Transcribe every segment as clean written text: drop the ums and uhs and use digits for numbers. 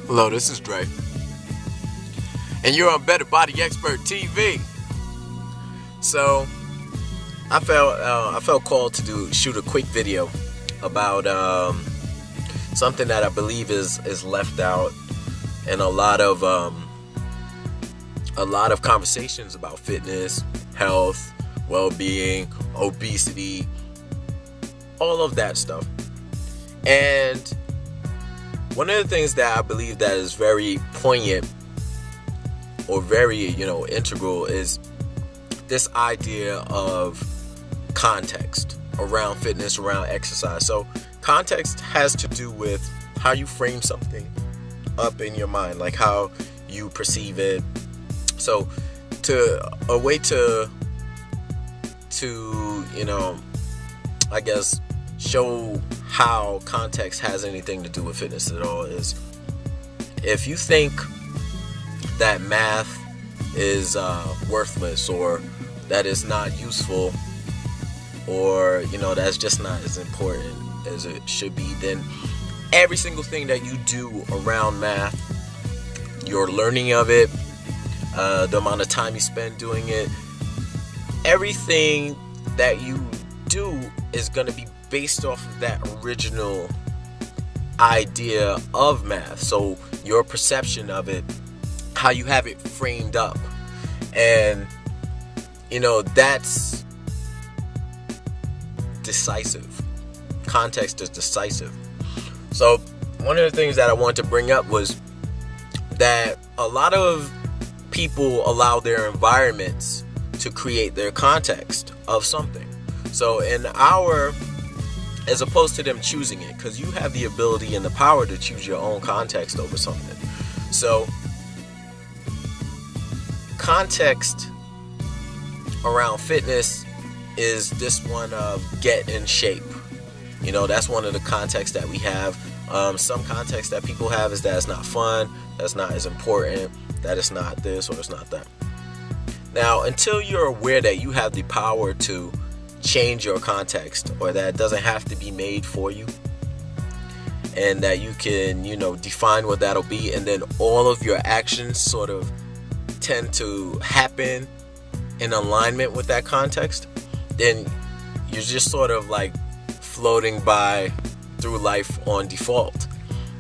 Hello, this is Dre, and you're on Better Body Expert TV. So, I felt called to shoot a quick video about something that I believe is left out in a lot of conversations about fitness, health, well-being, obesity, all of that stuff. And one of the things that I believe that is very poignant or very, integral is this idea of context around fitness, around exercise. So context has to do with how you frame something up in your mind, like how you perceive it. So a way to I guess show how context has anything to do with fitness at all is if you think that math is worthless, or that is not useful, or that's just not as important as it should be, then every single thing that you do around math, your learning of it, the amount of time you spend doing it, everything that you do is going to be based off of that original idea of math. So your perception of it, how you have it framed up, and that's decisive. Context is decisive. So one of the things that I wanted to bring up was that a lot of people allow their environments to create their context of something. So as opposed to them choosing it, because you have the ability and the power to choose your own context over something. So context around fitness is this one of get in shape. That's one of the contexts that we have. Some context that people have is that it's not fun, that's not as important, that it's not this or it's not that. Now, until you're aware that you have the power to change your context, or that it doesn't have to be made for you, and that you can define what that'll be, and then all of your actions sort of tend to happen in alignment with that context, then you're just sort of like floating by through life on default,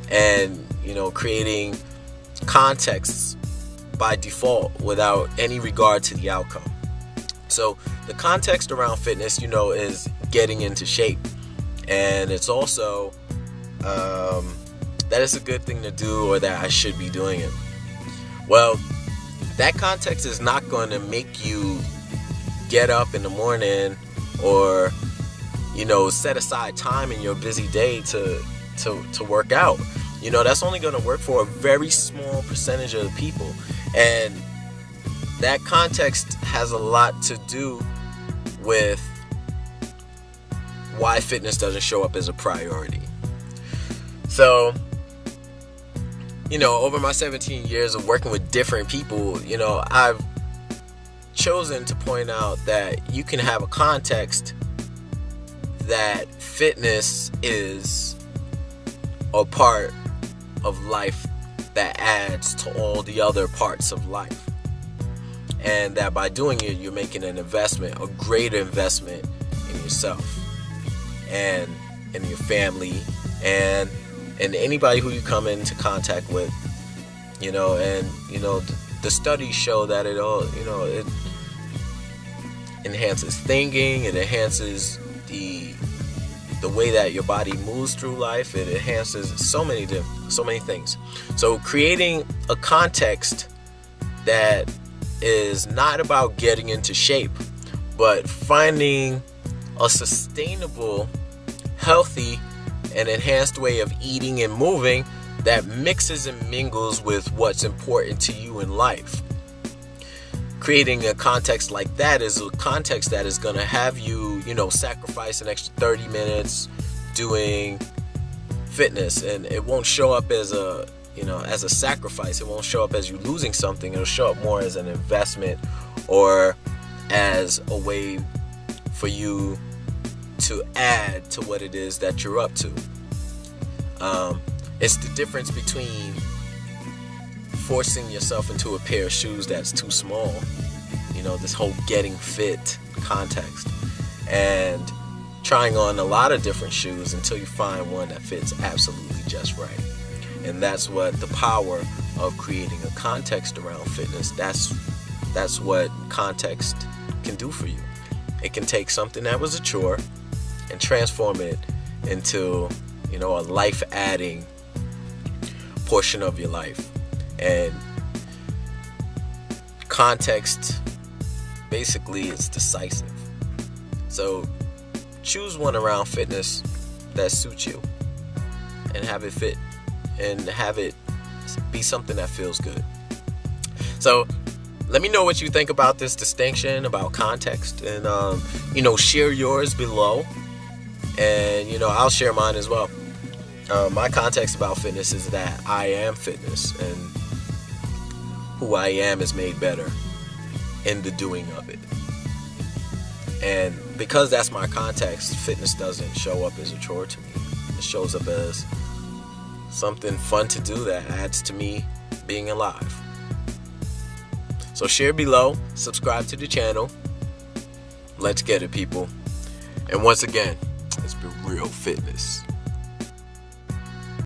and creating contexts by default without any regard to the outcome. So the context around fitness, is getting into shape. And it's also that it's a good thing to do, or that I should be doing it. Well, that context is not going to make you get up in the morning or, set aside time in your busy day to work out. That's only going to work for a very small percentage of the people. And that context has a lot to do with why fitness doesn't show up as a priority. So, over my 17 years of working with different people, I've chosen to point out that you can have a context that fitness is a part of life that adds to all the other parts of life. And that by doing it, you're making an investment, a great investment in yourself and in your family and anybody who you come into contact with, the studies show that it all, it enhances thinking, it enhances the way that your body moves through life, it enhances so many things. So creating a context that is not about getting into shape, but finding a sustainable, healthy, and enhanced way of eating and moving that mixes and mingles with what's important to you in life. Creating a context like that is a context that is going to have you, sacrifice an extra 30 minutes doing fitness, and it won't show up as a sacrifice. It won't show up as you losing something. It'll show up more as an investment, or as a way for you to add to what it is that you're up to. It's the difference between forcing yourself into a pair of shoes that's too small. You know, this whole getting fit context. And trying on a lot of different shoes until you find one that fits absolutely just right. And that's what the power of creating a context around fitness, that's what context can do for you. It can take something that was a chore and transform it into, you know, a life-adding portion of your life. And context basically is decisive. So choose one around fitness that suits you and have it fit and have it be something that feels good. So let me know what you think about this distinction, about context, and share yours below. And I'll share mine as well. My context about fitness is that I am fitness, and who I am is made better in the doing of it. And because that's my context, fitness doesn't show up as a chore to me. It shows up as something fun to do that adds to me being alive. So share below, subscribe to the channel. Let's get it, people. And once again, it's been real fitness.